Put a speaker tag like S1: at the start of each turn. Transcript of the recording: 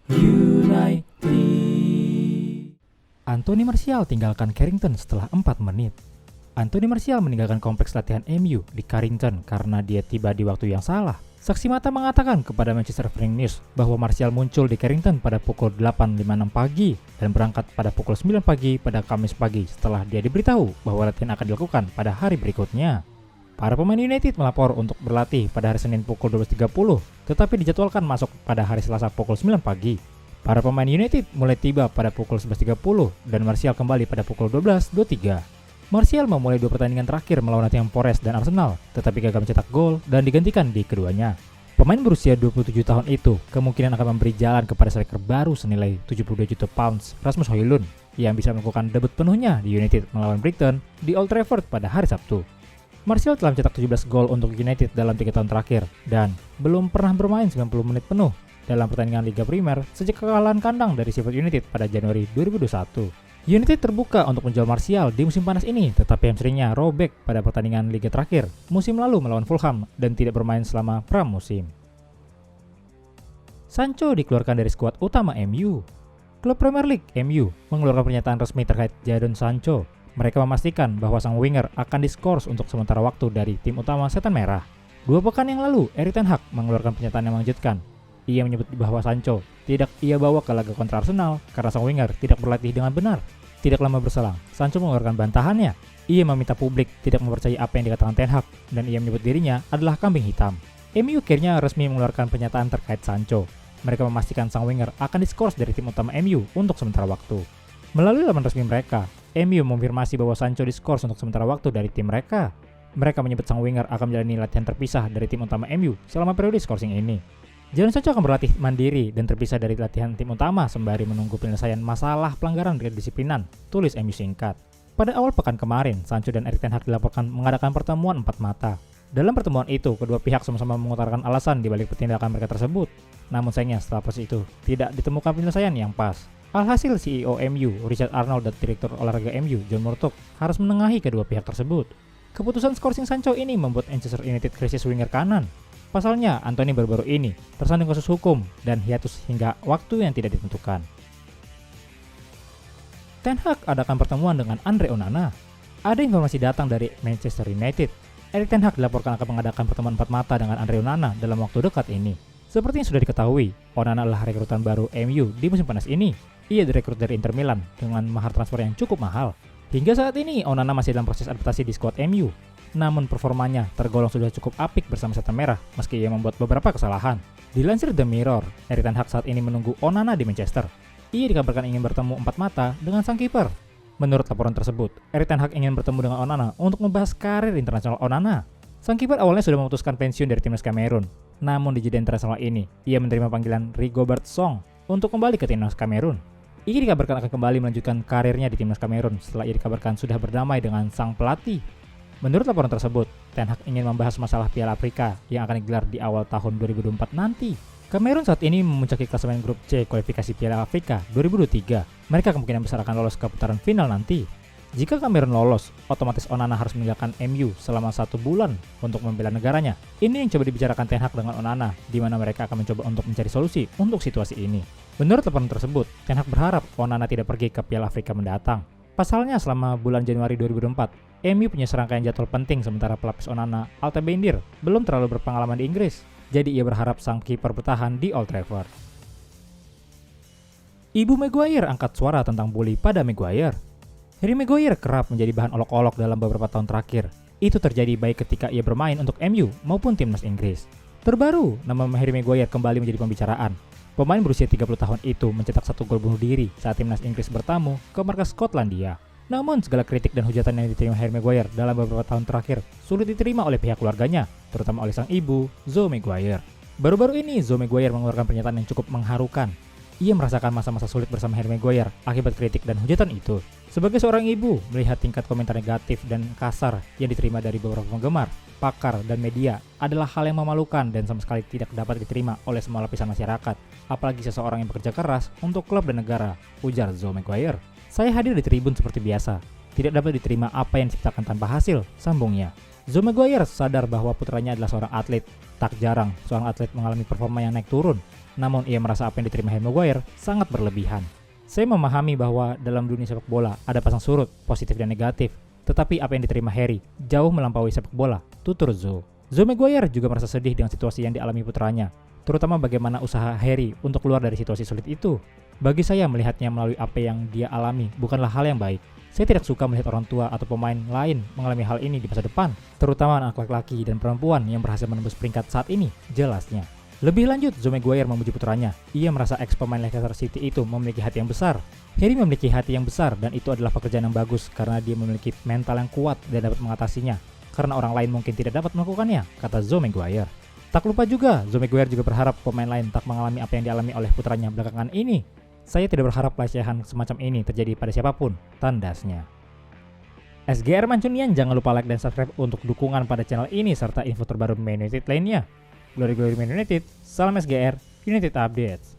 S1: United. Anthony Martial tinggalkan Carrington setelah 4 menit. Anthony Martial meninggalkan kompleks latihan MU di Carrington karena dia tiba di waktu yang salah. Saksi mata mengatakan kepada Manchester Evening News bahwa Martial muncul di Carrington pada pukul 8.56 pagi dan berangkat pada pukul 9 pagi pada Kamis pagi setelah dia diberitahu bahwa latihan akan dilakukan pada hari berikutnya. Para pemain United melapor untuk berlatih pada hari Senin pukul 12.30, tetapi dijadwalkan masuk pada hari Selasa pukul 9 pagi. Para pemain United mulai tiba pada pukul 11.30 dan Martial kembali pada pukul 12.23. Martial memulai 2 pertandingan terakhir melawan Nottingham Forest dan Arsenal, tetapi gagal mencetak gol dan digantikan di keduanya. Pemain berusia 27 tahun itu kemungkinan akan memberi jalan kepada striker baru senilai 72 juta pounds, Rasmus Højlund, yang bisa melakukan debut penuhnya di United melawan Brighton di Old Trafford pada hari Sabtu. Martial telah mencetak 17 gol untuk United dalam 3 tahun terakhir dan belum pernah bermain 90 menit penuh dalam pertandingan Liga Primer sejak kekalahan kandang dari Sheffield United pada Januari 2021. United terbuka untuk menjual Martial di musim panas ini, tetapi hamstringnya robek pada pertandingan Liga terakhir musim lalu melawan Fulham dan tidak bermain selama pramusim. Sancho dikeluarkan dari skuad utama MU. Klub Premier League MU mengeluarkan pernyataan resmi terkait Jadon Sancho. Mereka memastikan bahwa sang winger akan diskors untuk sementara waktu dari tim utama Setan Merah. 2 pekan yang lalu, Erik ten Hag mengeluarkan pernyataan yang mengejutkan. Ia menyebut bahwa Sancho tidak ia bawa ke laga kontra Arsenal karena sang winger tidak berlatih dengan benar. Tidak lama berselang, Sancho mengeluarkan bantahannya. Ia meminta publik tidak mempercayai apa yang dikatakan ten Hag dan ia menyebut dirinya adalah kambing hitam. MU akhirnya resmi mengeluarkan pernyataan terkait Sancho. Mereka memastikan sang winger akan diskors dari tim utama MU untuk sementara waktu. Melalui laman resmi mereka, MU mengonfirmasi bahwa Sancho diskors untuk sementara waktu dari tim mereka. Mereka menyebut sang winger akan menjalani latihan terpisah dari tim utama MU selama periode skorsing ini. Jadon Sancho akan berlatih mandiri dan terpisah dari latihan tim utama sembari menunggu penyelesaian masalah pelanggaran kedisiplinan, tulis MU singkat. Pada awal pekan kemarin, Sancho dan Erik ten Hag dilaporkan mengadakan pertemuan 4 mata. Dalam pertemuan itu, kedua pihak sama-sama mengutarakan alasan di balik tindakan mereka tersebut. Namun sayangnya setelah proses itu, tidak ditemukan penyelesaian yang pas. Alhasil CEO MU, Richard Arnold dan Direktur Olahraga MU, John Murtough, harus menengahi kedua pihak tersebut. Keputusan skorsing Sancho ini membuat Manchester United krisis winger kanan. Pasalnya, Anthony baru-baru ini tersandung kasus hukum dan hiatus hingga waktu yang tidak ditentukan. Ten Hag adakan pertemuan dengan Andre Onana. Ada informasi datang dari Manchester United. Erik ten Hag dilaporkan akan mengadakan pertemuan 4 mata dengan Andre Onana dalam waktu dekat ini. Seperti yang sudah diketahui, Onana adalah rekrutan baru MU di musim panas ini. Ia direkrut dari Inter Milan dengan mahar transfer yang cukup mahal. Hingga saat ini, Onana masih dalam proses adaptasi di skuad MU. Namun performanya tergolong sudah cukup apik bersama Setan Merah meski ia membuat beberapa kesalahan. Dilansir The Mirror, Erik ten Hag saat ini menunggu Onana di Manchester. Ia dikabarkan ingin bertemu 4 mata dengan sang kiper. Menurut laporan tersebut, Erik ten Hag ingin bertemu dengan Onana untuk membahas karir internasional Onana. Sang kiper awalnya sudah memutuskan pensiun dari timnas Kamerun. Namun di jeda internasional ini, ia menerima panggilan Rigobert Song untuk kembali ke timnas Kamerun. Ia dikabarkan akan kembali melanjutkan karirnya di timnas Kamerun setelah ia dikabarkan sudah berdamai dengan sang pelatih. Menurut laporan tersebut, Ten Hag ingin membahas masalah Piala Afrika yang akan digelar di awal tahun 2024 nanti. Kamerun saat ini memuncaki klasemen grup C kualifikasi Piala Afrika 2023. Mereka kemungkinan besar akan lolos ke putaran final nanti. Jika Kamerun lolos, otomatis Onana harus meninggalkan MU selama 1 bulan untuk membela negaranya. Ini yang coba dibicarakan Ten Hag dengan Onana, di mana mereka akan mencoba untuk mencari solusi untuk situasi ini. Menurut laporan tersebut, Ten Hag berharap Onana tidak pergi ke Piala Afrika mendatang. Pasalnya selama bulan Januari 2024, MU punya serangkaian jadwal penting sementara pelapis Onana, Altebendir, belum terlalu berpengalaman di Inggris. Jadi ia berharap sang kiper bertahan di Old Trafford. Ibu Maguire angkat suara tentang bully pada Maguire. Harry Maguire kerap menjadi bahan olok-olok dalam beberapa tahun terakhir. Itu terjadi baik ketika ia bermain untuk MU maupun timnas Inggris. Terbaru, nama Harry Maguire kembali menjadi pembicaraan. Pemain berusia 30 tahun itu mencetak 1 gol bunuh diri saat timnas Inggris bertamu ke markas Skotlandia. Namun segala kritik dan hujatan yang diterima Harry Maguire dalam beberapa tahun terakhir sulit diterima oleh pihak keluarganya, terutama oleh sang ibu, Zoe Maguire. Baru-baru ini Zoe Maguire mengeluarkan pernyataan yang cukup mengharukan. Ia merasakan masa-masa sulit bersama Harry Maguire akibat kritik dan hujatan itu. Sebagai seorang ibu, melihat tingkat komentar negatif dan kasar yang diterima dari beberapa penggemar, pakar, dan media adalah hal yang memalukan dan sama sekali tidak dapat diterima oleh semua lapisan masyarakat, apalagi seseorang yang bekerja keras untuk klub dan negara, ujar Zoe Maguire. Saya hadir di tribun seperti biasa, tidak dapat diterima apa yang diciptakan tanpa hasil, sambungnya. Zoe Maguire sadar bahwa putranya adalah seorang atlet. Tak jarang, seorang atlet mengalami performa yang naik turun. namun ia merasa apa yang diterima Harry Maguire sangat berlebihan. Saya memahami bahwa dalam dunia sepak bola ada pasang surut, positif dan negatif, tetapi apa yang diterima Harry jauh melampaui sepak bola, tutur Zoe. Zoe Maguire juga merasa sedih dengan situasi yang dialami putranya, terutama bagaimana usaha Harry untuk keluar dari situasi sulit itu. Bagi saya, melihatnya melalui apa yang dia alami bukanlah hal yang baik. Saya tidak suka melihat orang tua atau pemain lain mengalami hal ini di masa depan, terutama anak laki-laki dan perempuan yang berhasil menembus peringkat saat ini, jelasnya. Lebih lanjut, Zoe Maguire memuji putranya. Ia merasa ex-pemain Leicester City itu memiliki hati yang besar. Harry memiliki hati yang besar dan itu adalah pekerjaan yang bagus karena dia memiliki mental yang kuat dan dapat mengatasinya. Karena orang lain mungkin tidak dapat melakukannya, kata Zoe Maguire. Tak lupa juga, Zoe Maguire juga berharap pemain lain tak mengalami apa yang dialami oleh putranya belakangan ini. Saya tidak berharap pelecehan semacam ini terjadi pada siapapun, tandasnya. SGR Mancunian, jangan lupa like dan subscribe untuk dukungan pada channel ini serta info terbaru Man United lainnya. Glory Man United, salam SGR, United Updates.